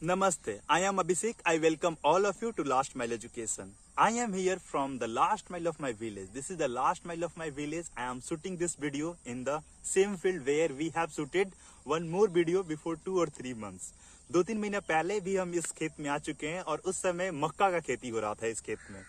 Namaste, I am Abhishek. I welcome all of you to Last Mile Education. I am here from the last mile of my village. This is the last mile of my village. I am shooting this video in the same field where we have shooted one more video before 2 or 3 months. 2-3 महीने पहले भी हम इस खेत में आ चुके हैं और उस समय मक्का का खेती हो रहा था इस खेत में.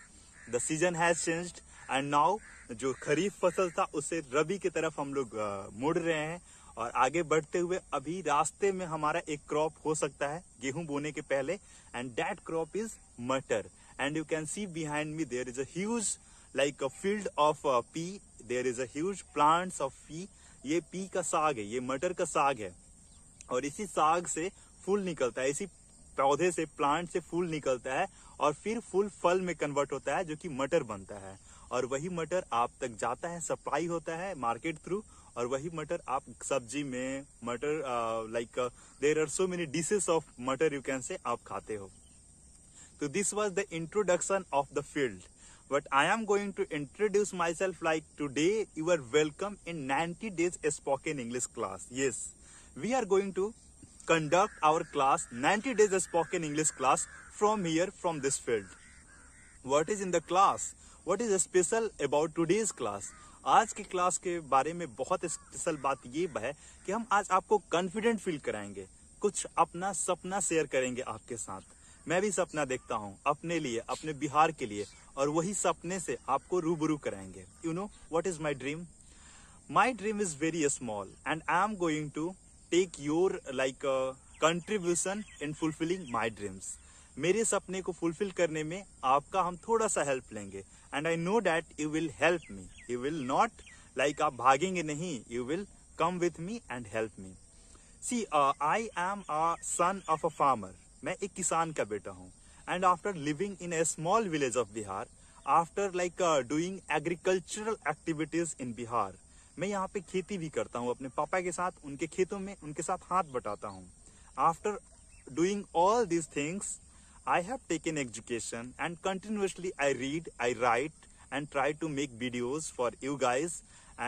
The season has changed and now जो खरीफ फसल था उसे रबी की तरफ हम लोग मुड़ रहे हैं और आगे बढ़ते हुए अभी रास्ते में हमारा एक क्रॉप हो सकता है गेहूं बोने के पहले एंड दैट क्रॉप इज मटर and you can see behind me there is a huge like a field of pea there is a huge plants of pea. ये पी का साग है, ये मटर का साग है और इसी साग से फूल निकलता है, इसी पौधे से प्लांट से फूल निकलता है और फिर फूल फल में कन्वर्ट होता है जो कि मटर बनता है और वही मटर आप तक जाता है, सप्लाई होता है मार्केट थ्रू और वही मटर आप सब्जी में मटर like there are so many dishes of मटर यू कैन से आप खाते हो. तो this was the introduction of the field but I am going to introduce myself like today you are welcome in 90 days spoken English class. Yes, we are going to conduct our class 90 days spoken English class from here from this field. What is in the class? What is special about today's class? आज की class के बारे में बहुत special बात ये है कि हम आज आपको कॉन्फिडेंट फील कराएंगे, कुछ अपना सपना शेयर करेंगे आपके साथ. मैं भी सपना देखता हूँ अपने लिए, अपने बिहार के लिए और वही सपने से आपको रूबरू कराएंगे. You know what is my dream? My dream is very small and I am going to take your like contribution in fulfilling my dreams. मेरे सपने को फुलफिल करने में आपका हम थोड़ा सा हेल्प लेंगे and I know that you will help me. You will not like आप भागेंगे नहीं, you will come with me and help me. See I am a son of a farmer. मैं एक किसान का बेटा हूँ and after living in a small village of Bihar, after like doing agricultural activities in Bihar, मैं यहाँ पे खेती भी करता हूँ अपने पापा के साथ, उनके खेतों में उनके साथ हाथ बटाता हूँ. After doing all these things I have taken education and continuously I read, I write and try to make videos for you guys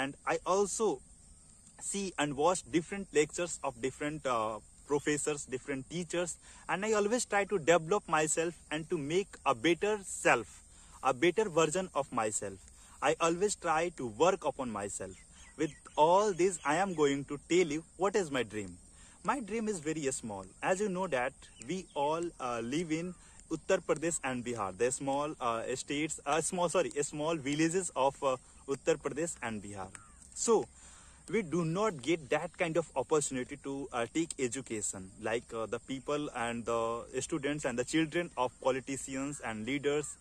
and I also see and watch different lectures of different professors, different teachers and I always try to develop myself and to make a better self, a better version of myself. I always try to work upon myself. With all this I am going to tell you what is my dream. My dream is very small. As you know that we all live in Uttar Pradesh and Bihar. The small states, small villages of Uttar Pradesh and Bihar. So we do not get that kind of opportunity to take education like the people and the students and the children of politicians and leaders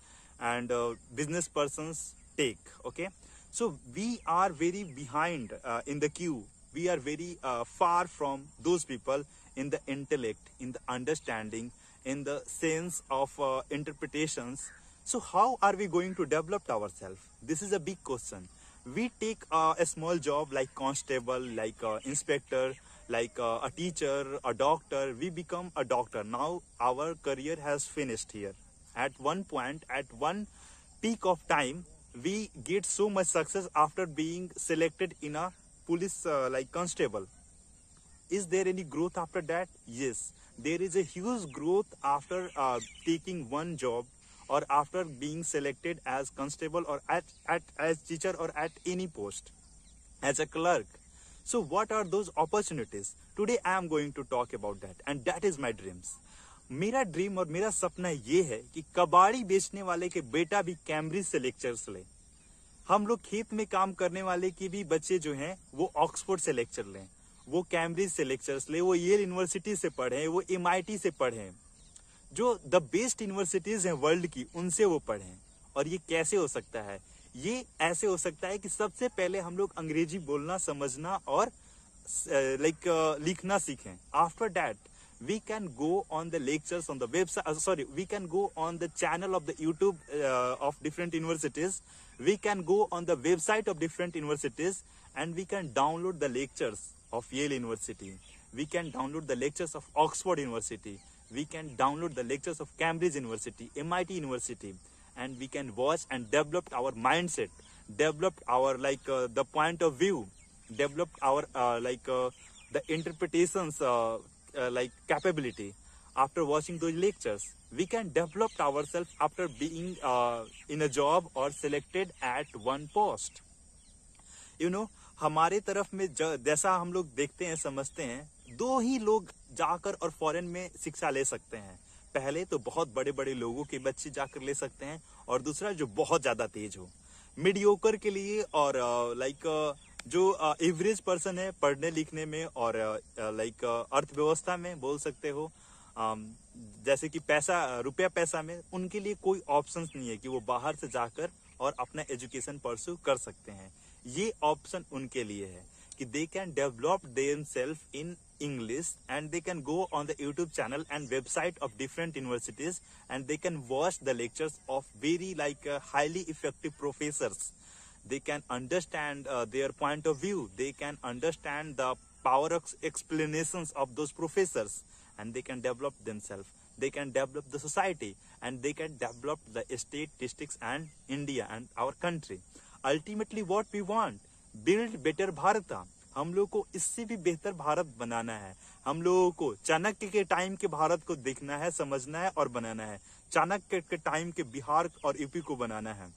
and business persons take. Okay, so we are very behind in the queue. We are very far from those people in the intellect, in the understanding, in the sense of interpretations. So how are we going to develop ourselves? This is a big question. We take a small job like constable, like inspector, like a teacher, a doctor. We become a doctor. Now our career has finished here. At one point, at one peak of time, we get so much success after being selected in a police like constable. Is there any growth after that? Yes, there is a huge growth after taking one job or after being selected as constable or as teacher or at any post as a clerk. So what are those opportunities? Today I am going to talk about that and that is my dreams. मेरा dream और मेरा सपना ये है कि कबाड़ी बेचने वाले के बेटा भी कैम्ब्रिज से लेक्चर्स ले, हम लोग खेत में काम करने वाले की भी बच्चे जो हैं वो ऑक्सफोर्ड से लेक्चर लें, वो कैम्ब्रिज से लेक्चर्स ले, वो येल यूनिवर्सिटी से पढ़ें, वो MIT से पढ़ें, जो द बेस्ट यूनिवर्सिटीज हैं वर्ल्ड की उनसे वो पढ़ें. और ये कैसे हो सकता है? ये ऐसे हो सकता है कि सबसे पहले हम लोग अंग्रेजी बोलना, समझना और लिखना सीखें. After that we can go on the lectures on the website, we can go on the channel of the YouTube of different universities. We can go on the website of different universities and we can download the lectures of Yale University. We can download the lectures of Oxford University. We can download the lectures of Cambridge University, MIT University, and we can watch and develop our mindset, develop our the point of view, develop our the interpretations like capability. after watching those lectures. We can develop ourselves after being in a job or selected at one post. You know, हमारे तरफ में जैसा हम लोग देखते हैं समझते हैं, दो ही लोग जाकर और फॉरेन में शिक्षा ले सकते हैं. पहले तो बहुत बड़े बड़े लोगों के बच्चे जाकर ले सकते हैं, और दूसरा जो बहुत ज्यादा तेज हो. मीडियोकर के लिए और जो एवरेज पर्सन है पढ़ने लिखने में और अर्थव्यवस्था में बोल सकते हो, जैसे कि रुपया पैसा में, उनके लिए कोई ऑप्शंस नहीं है कि वो बाहर से जाकर और अपना एजुकेशन परस्यू कर सकते हैं. ये ऑप्शन उनके लिए है कि दे कैन डेवलप देमसेल्फ इन English, and they can go on the YouTube channel and website of different universities, and they can watch the lectures of very highly effective professors. They can understand their point of view. They can understand the power of explanations of those professors, and they can develop themselves. They can develop the society, and they can develop the state, districts, and India and our country. Ultimately, what we want, build better Bharata. हम लोग को इससे भी बेहतर भारत बनाना है. हम लोगों को चाणक्य के टाइम के भारत को देखना है, समझना है और बनाना है. चाणक्य के टाइम के बिहार और यूपी को बनाना है.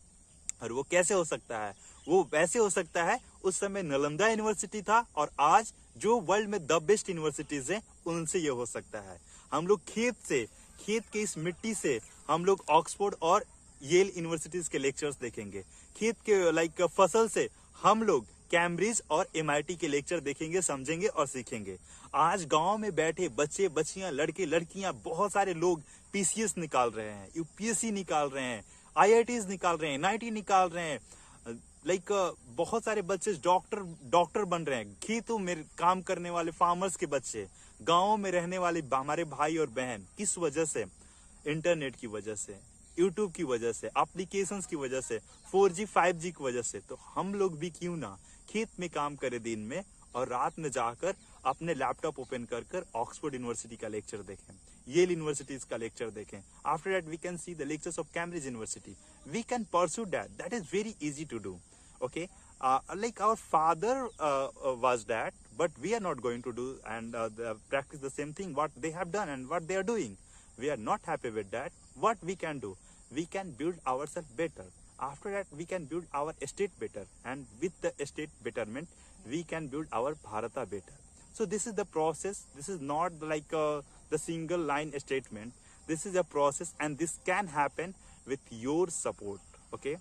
और वो कैसे हो सकता है? वो वैसे हो सकता है, उस समय नालंदा यूनिवर्सिटी था, और आज जो वर्ल्ड में द बेस्ट यूनिवर्सिटीज हैं उनसे ये हो सकता है. हम लोग खेत के इस मिट्टी से हम लोग ऑक्सफोर्ड और येल यूनिवर्सिटीज के लेक्चर्स देखेंगे. खेत के फसल से हम लोग कैम्ब्रिज और MIT के लेक्चर देखेंगे, समझेंगे और सीखेंगे. आज गांव में बैठे बच्चे बच्चियां, लड़के लड़कियां, बहुत सारे लोग PCS निकाल रहे हैं, UPSC निकाल रहे हैं, IITs निकाल रहे हैं, NIT निकाल रहे हैं. बहुत सारे बच्चे डॉक्टर बन रहे हैं. खेतों में काम करने वाले फार्मर्स के बच्चे, गाँव में रहने वाले हमारे भाई और बहन, किस वजह से? इंटरनेट की वजह से, यूट्यूब की वजह से, एप्लीकेशंस की वजह से, 4G 5G की वजह से. तो हम लोग भी क्यों ना खेत में काम करें दिन में, और रात में जाकर अपने लैपटॉप ओपन कर ऑक्सफोर्ड यूनिवर्सिटी का लेक्चर देखें, येल यूनिवर्सिटीज का लेक्चर देखें. After that we can see the lectures of Cambridge University. We can pursue that is very easy to do. Okay, like our father was that, but we are not going to do and practice the same thing what they have done and what they are doing. We are not happy with that. What we can do? We can build ourselves better. After that, we can build our state better, and with the state betterment, we can build our Bharata better. So this is the process. This is not like the single line statement. This is a process, and this can happen with your support. Okay,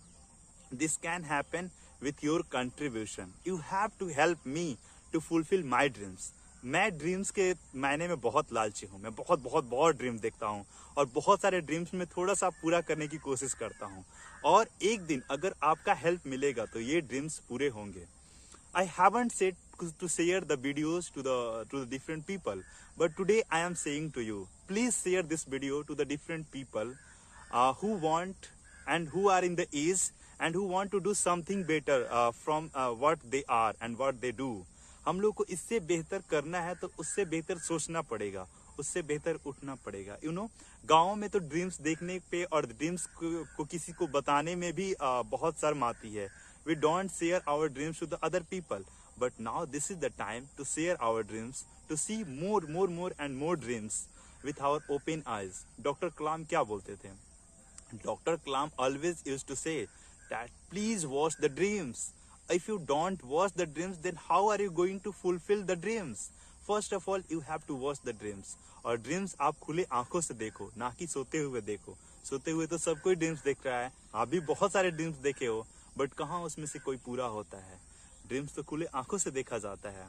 this can happen with your contribution. You have to help me to fulfill my dreams. मैं dreams के मायने में बहुत लालची हूँ. मैं बहुत dream देखता हूँ, और बहुत सारे ड्रीम्स में थोड़ा सा पूरा करने की कोशिश करता हूँ. और एक दिन अगर आपका हेल्प मिलेगा तो ये ड्रीम्स पूरे होंगे. I haven't said to share the videos to the different people, but today I am saying to you, please share this video to the different people who want and who are in the age and who want to do something better from what they are and what they do. हम लोग को इससे बेहतर करना है तो उससे बेहतर सोचना पड़ेगा, उससे बेहतर उठना पड़ेगा. गाँव में तो ड्रीम्स देखने पे और ड्रीम्स को किसी को बताने में भी बहुत शर्म आती है. We don't share our dreams to the other people, but now this is the time to share our dreams, to see more and more dreams with our open eyes. Dr. Kalam क्या बोलते थे? Dr. Kalam always used to say that please watch the dreams. If you don't watch the dreams, then how are you going to fulfill the dreams? First of all, you have to watch the dreams. और dreams आप खुले आंखों से देखो, ना कि सोते हुए देखो. सोते हुए तो सब कोई ड्रीम्स देख रहा है. आप भी बहुत सारे ड्रीम्स देखे हो, बट कहाँ उसमें से कोई पूरा होता है? ड्रीम्स तो खुले आंखों से देखा जाता है.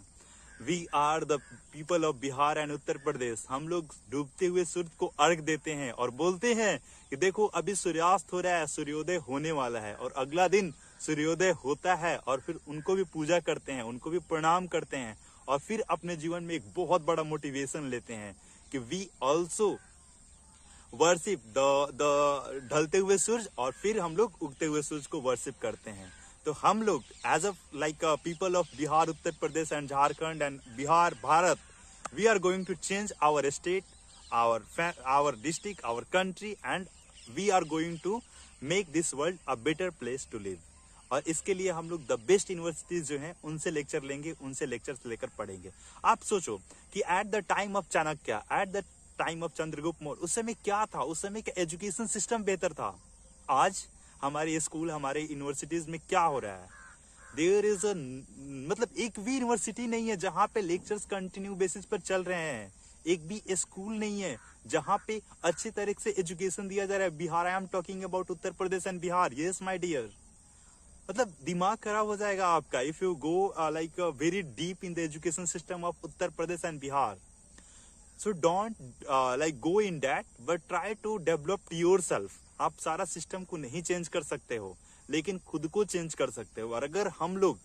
We are the people of Bihar and Uttar Pradesh. हम लोग डूबते हुए सूर्य को अर्घ देते हैं और बोलते हैं कि देखो अभी सूर्यास्त हो रहा है, सूर्योदय होने वाला है, और अगला दिन सूर्योदय होता है, और फिर उनको भी पूजा करते हैं, उनको भी प्रणाम करते हैं, और फिर अपने जीवन में एक बहुत बड़ा मोटिवेशन लेते हैं कि वी ऑल्सो वर्शिप द ढलते हुए सूरज, और फिर हम लोग उगते हुए सूरज को वर्शिप करते हैं. तो हम लोग as a people of Bihar, Uttar Pradesh and Jharkhand and Bihar, Bharat, we are going to change our state, our district, our country, and we are going to make this world a better place to live. और इसके लिए हम लोग द बेस्ट यूनिवर्सिटीज जो हैं उनसे lecture लेंगे, उनसे लेक्चर्स लेकर पढ़ेंगे. आप सोचो कि at the time of Chanakya, at the time of Chandragupta Maurya, उस समय क्या था, उस समय का एजुकेशन सिस्टम बेहतर था। आज हमारे स्कूल, हमारे यूनिवर्सिटीज में क्या हो रहा है, देयर इज अ, मतलब एक भी यूनिवर्सिटी नहीं है जहां पे लेक्चर्स कंटिन्यू बेसिस पर चल रहे हैं। एक भी स्कूल नहीं है जहां पे अच्छी तरीके से एजुकेशन दिया जा रहा है। Bihar, I am talking about Uttar Pradesh and Bihar. Yes my dear, मतलब दिमाग खराब हो जाएगा आपका if you go like very deep in the education system of Uttar Pradesh and Bihar. So don't like go in that, but try to develop yourself. आप सारा system को नहीं चेंज कर सकते हो, लेकिन खुद को चेंज कर सकते हो। और अगर हम लोग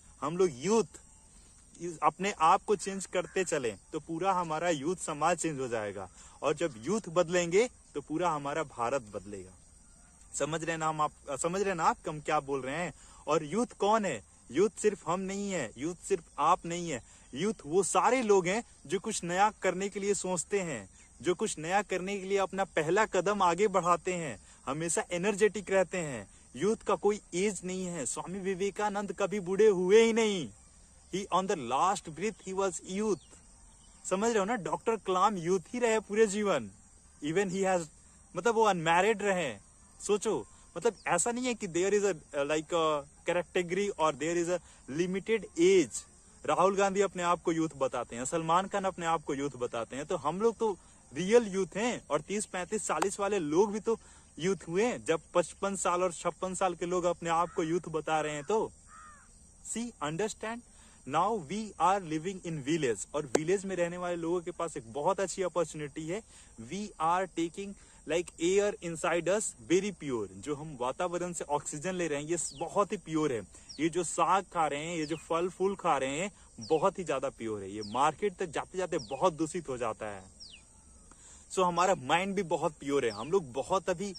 यूथ अपने आप को चेंज करते चले तो पूरा हमारा यूथ समाज चेंज हो जाएगा। और जब यूथ बदलेंगे तो पूरा हमारा भारत बदलेगा। समझ रहे ना आप हम क्या बोल रहे हैं। और यूथ कौन है? यूथ सिर्फ हम नहीं है, यूथ सिर्फ आप नहीं है। यूथ वो सारे लोग हैं जो कुछ नया करने के लिए सोचते हैं, जो कुछ नया करने के लिए अपना पहला कदम आगे बढ़ाते हैं, हमेशा एनर्जेटिक रहते हैं। यूथ का कोई एज नहीं है। स्वामी विवेकानंद कभी बूढ़े हुए ही नहीं। He on the last breath he was youth. समझ रहे हो ना, डॉक्टर कलाम यूथ ही रहे पूरे जीवन। इवन ही हैज, मतलब वो अनमैरिड रहे। सोचो, मतलब ऐसा नहीं है कि there is a like category और there is a limited age. Rahul Gandhi अपने आप को यूथ बताते हैं, सलमान खान अपने आप को यूथ बताते हैं, तो हम लोग तो रियल यूथ हैं। और 30, 35, 40 वाले लोग भी तो यूथ हुए हैं। जब 55 साल और 56 साल के लोग अपने आप को यूथ बता रहे हैं तो see understand. Now we are living in village, और विलेज में रहने वाले लोगों के पास एक बहुत अच्छी अपॉर्चुनिटी है। We are taking like air inside us very pure. जो हम वातावरण से ऑक्सीजन ले रहे हैं ये बहुत ही प्योर है। ये जो साग खा रहे हैं, ये जो फल फूल खा रहे हैं, बहुत ही ज्यादा प्योर है। ये मार्केट तक जाते जाते बहुत दूषित हो जाता है। सो हमारा माइंड भी बहुत प्योर है। हम लोग बहुत अभी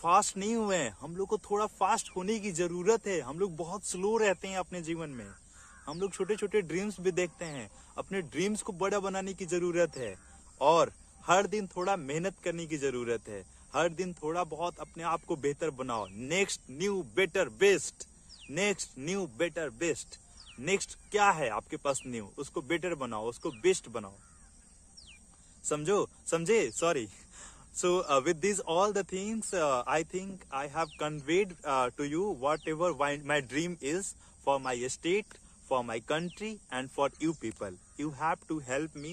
फास्ट नहीं हुए हैं, हम लोग को थोड़ा फास्ट होने की जरूरत है। हम लोग बहुत स्लो रहते हैं अपने जीवन में। हम लोग छोटे छोटे ड्रीम्स भी देखते हैं, अपने ड्रीम्स को बड़ा बनाने की जरूरत है। और हर दिन थोड़ा मेहनत करने की जरूरत है। हर दिन थोड़ा बहुत अपने आप को बेहतर बनाओ। Next new better best, next new better best. Next क्या है आपके पास न्यू, उसको बेटर बनाओ, उसको बेस्ट बनाओ। समझे? Sorry. So with these all the things, I think I have conveyed to you whatever my dream is for my state, for my country, and for you people. You have to help me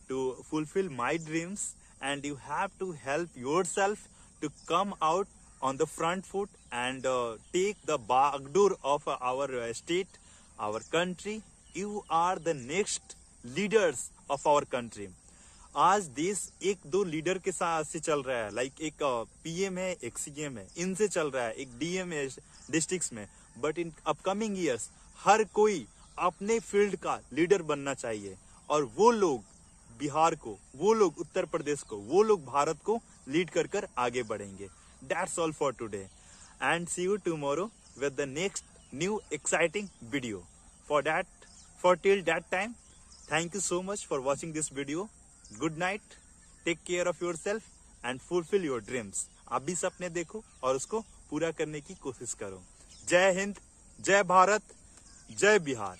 to fulfill my dreams, and you have to help yourself to come out on the front foot and take the bagdur of our state, our country. You are the next leaders of our country. आज देश एक दो leader के साथ से चल रहा है। लाइक एक पीएम है, एक सीएम है, इनसे चल रहा है, एक डीएम है डिस्ट्रिक्ट्स में। बट इन अपकमिंग ईयर्स हर कोई अपने फील्ड का लीडर बनना चाहिए। और वो लोग बिहार को, वो लोग उत्तर प्रदेश को, वो लोग भारत को लीड कर कर आगे बढ़ेंगे। That's all for today, and see you tomorrow with the next new exciting video. For till that time, thank you so much for watching this video. Good night, take care of yourself and fulfill your dreams. आप भी सपने देखो और उसको पूरा करने की कोशिश करो। जय हिंद, जय भारत, जय बिहार।